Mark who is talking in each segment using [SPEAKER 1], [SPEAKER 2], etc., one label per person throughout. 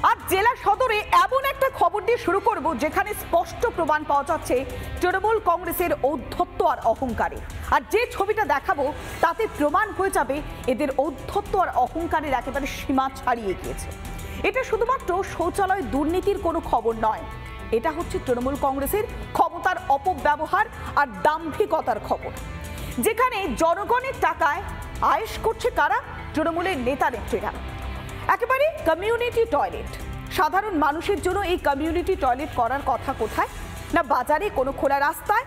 [SPEAKER 1] আর জেলা সদরে এমন একটা খবর দিয়ে শুরু করব যেখানে স্পষ্ট প্রমাণ পাওয়া যাচ্ছে তৃণমূল কংগ্রেসের ঔদ্ধত্য আর অহংকারে। আর যে ছবিটা দেখাবো তাতে প্রমাণ হয়ে যাবে এদের ঔদ্ধত্য আর অহংকারের একেবারে সীমা ছাড়িয়ে গিয়েছে। এটা শুধুমাত্র শৌচালয় দুর্নীতির কোনো খবর নয়, এটা হচ্ছে তৃণমূল কংগ্রেসের ক্ষমতার অপব্যবহার আর দাম্ভিকতার খবর, যেখানে জনগণের টাকায় আয়েশ করছে কারা? তৃণমূলের নেতা নেত্রীরা। একেবারে কমিউনিটি টয়লেট, সাধারণ মানুষের জন্য এই কমিউনিটি টয়লেট করার কথা কোথায়? না বাজারে, কোনো খোলা রাস্তায়,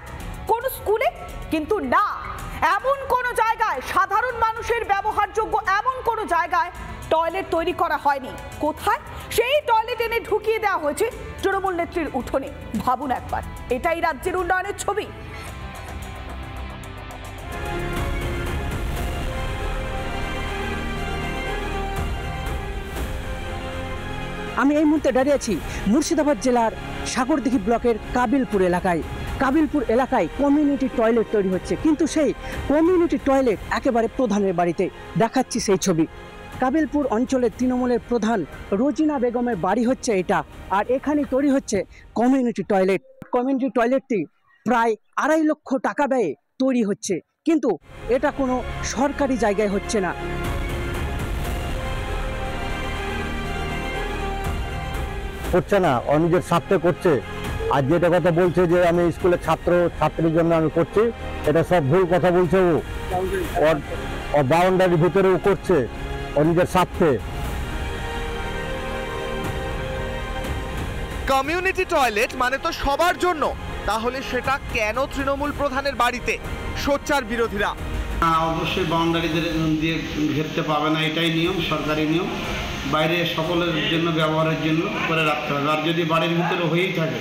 [SPEAKER 1] কোনো স্কুলে, কিন্তু না, এমন কোনো জায়গায়, সাধারণ মানুষের ব্যবহারযোগ্য এমন কোনো জায়গায় টয়লেট তৈরি করা হয়নি। কোথায়? সেই টয়লেট এনে ঢুকিয়ে দেওয়া হয়েছে তৃণমূল নেত্রীর উঠোনে। ভাবুন একবার, এটাই রাজ্যের উন্নয়নের ছবি?
[SPEAKER 2] আমি এই মুহূর্তে দাঁড়িয়ে আছি মুর্শিদাবাদ জেলার সাগরদিঘি ব্লকের কাবিলপুর এলাকায়। কাবিলপুর এলাকায় কমিউনিটি টয়লেট তৈরি হচ্ছে, কিন্তু সেই কমিউনিটি টয়লেট একেবারে প্রধানের বাড়িতে। দেখাচ্ছি সেই ছবি। কাবিলপুর অঞ্চলের তৃণমূলের প্রধান রোজিনা বেগমের বাড়ি হচ্ছে এটা, আর এখানে তৈরি হচ্ছে কমিউনিটি টয়লেট। কমিউনিটি টয়লেটটি প্রায় 2.5 লক্ষ টাকা ব্যয়ে তৈরি হচ্ছে, কিন্তু এটা কোনো সরকারি জায়গায় হচ্ছে না।
[SPEAKER 3] করছে না, ও নিজের স্বার্থে করছে। আর যেটা কথা বলছে যে আমি স্কুলের ছাত্রীর জন্য আমি করছি, এটা সব ভুল কথা বলছে। ও বাউন্ডারির ভিতরে ও করছে, ও নিজের স্বার্থে।
[SPEAKER 4] কমিউনিটি টয়লেট মানে তো সবার জন্য, তাহলে সেটা কেন তৃণমূল প্রধানের বাড়িতে? সোচ্চার বিরোধীরা।
[SPEAKER 5] অবশ্যই বাউন্ডারি দিয়ে ঘেরতে পাবে না, এটাই নিয়ম, সরকারি নিয়ম। বাইরে সকলের জন্য ব্যবহারের জন্য করে রাখতে হবে। আর যদি বাড়ির ভিতরে হয়েই থাকে,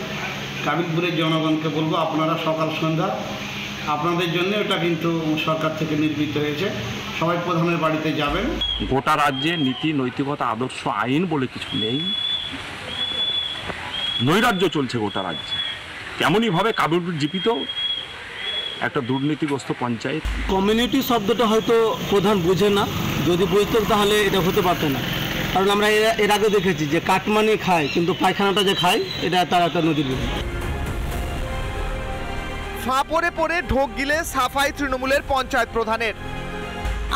[SPEAKER 5] কাবিলপুরের জনগণকে বলবো আপনারা সকাল সন্ধ্যা আপনাদের জন্য এটা কিন্তু সরকার থেকে নির্মিত হয়েছে, সবাই প্রধানের বাড়িতে যাবেন।
[SPEAKER 6] গোটা রাজ্যে নীতি, নৈতিকতা, আদর্শ, আইন বলে কিছু নেই, নৈরাজ্য চলছে গোটা রাজ্যে। তেমনইভাবে কাবিলপুর জিপিত একটা দুর্নীতিগ্রস্ত পঞ্চায়েত।
[SPEAKER 7] কমিউনিটি শব্দটা হয়তো প্রধান বুঝে না, যদি বুঝতো তাহলে এটা হতে পারতো না। কারণ আমরা এর আগে দেখেছি যে কাটমানি খায়, কিন্তু পায়খানাটা যে খায় এটা তার একটা নদীর বিরুদ্ধে।
[SPEAKER 4] ফাঁপড়ে পড়ে ঢোক গিলে সাফাই তৃণমূলের পঞ্চায়েত প্রধানের।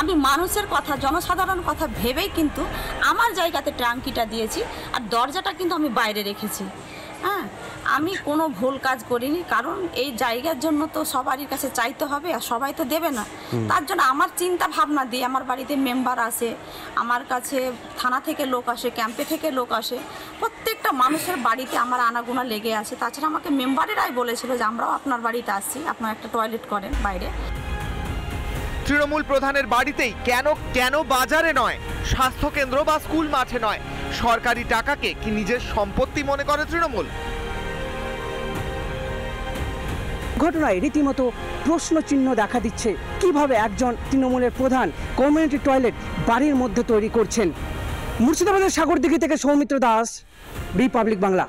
[SPEAKER 8] আমি মানুষের কথা, জনসাধারণ কথা ভেবেই কিন্তু আমার জায়গাতে ট্যাঙ্কিটা দিয়েছি, আর দরজাটা কিন্তু আমি বাইরে রেখেছি। হ্যাঁ, আমি কোনো ভুল কাজ করিনি, কারণ এই জায়গার জন্য তো সবারই কাছে চাইতে হবে, আর সবাই তো দেবে না। তার জন্য আমার চিন্তা ভাবনা দিয়ে আমার বাড়িতে মেম্বার আসে, আমার কাছে থানা থেকে লোক আসে, ক্যাম্পে থেকে লোক আসে, প্রত্যেকটা মানুষের বাড়িতে আমার আনাগোনা লেগে আছে। তাছাড়া আমাকে মেম্বারেরাই বলেছিল যে আমরাও আপনার বাড়িতে আসছি, আপনার একটা টয়লেট করেন বাইরে।
[SPEAKER 4] তৃণমূল প্রধানের বাড়িতেই কেন বাজারে নয়, স্বাস্থ্যকেন্দ্র বা স্কুল মাঠে নয়? সরকারি টাকাকে কি নিজের সম্পত্তি মনে করে তৃণমূল?
[SPEAKER 2] ঘটনায় রীতিমতো প্রশ্নচিহ্ন দেখা দিচ্ছে, কিভাবে একজন তৃণমূলের প্রধান কমিউনিটি টয়লেট বাড়ির মধ্যে তৈরি করছেন। মুর্শিদাবাদের সাগরদিঘি থেকে সৌমিত্র দাস, রিপাবলিক বাংলা।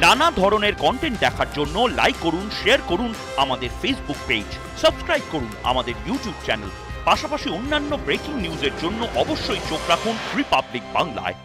[SPEAKER 9] নানা ধরনের কন্টেন্ট দেখার জন্য লাইক করুন, শেয়ার করুন আমাদের ফেসবুক পেজ, সাবস্ক্রাইব করুন আমাদের ইউটিউব চ্যানেল। পাশাপাশি অন্যান্য ব্রেকিং নিউজের জন্য অবশ্যই চোখ রাখুন রিপাবলিক বাংলায়।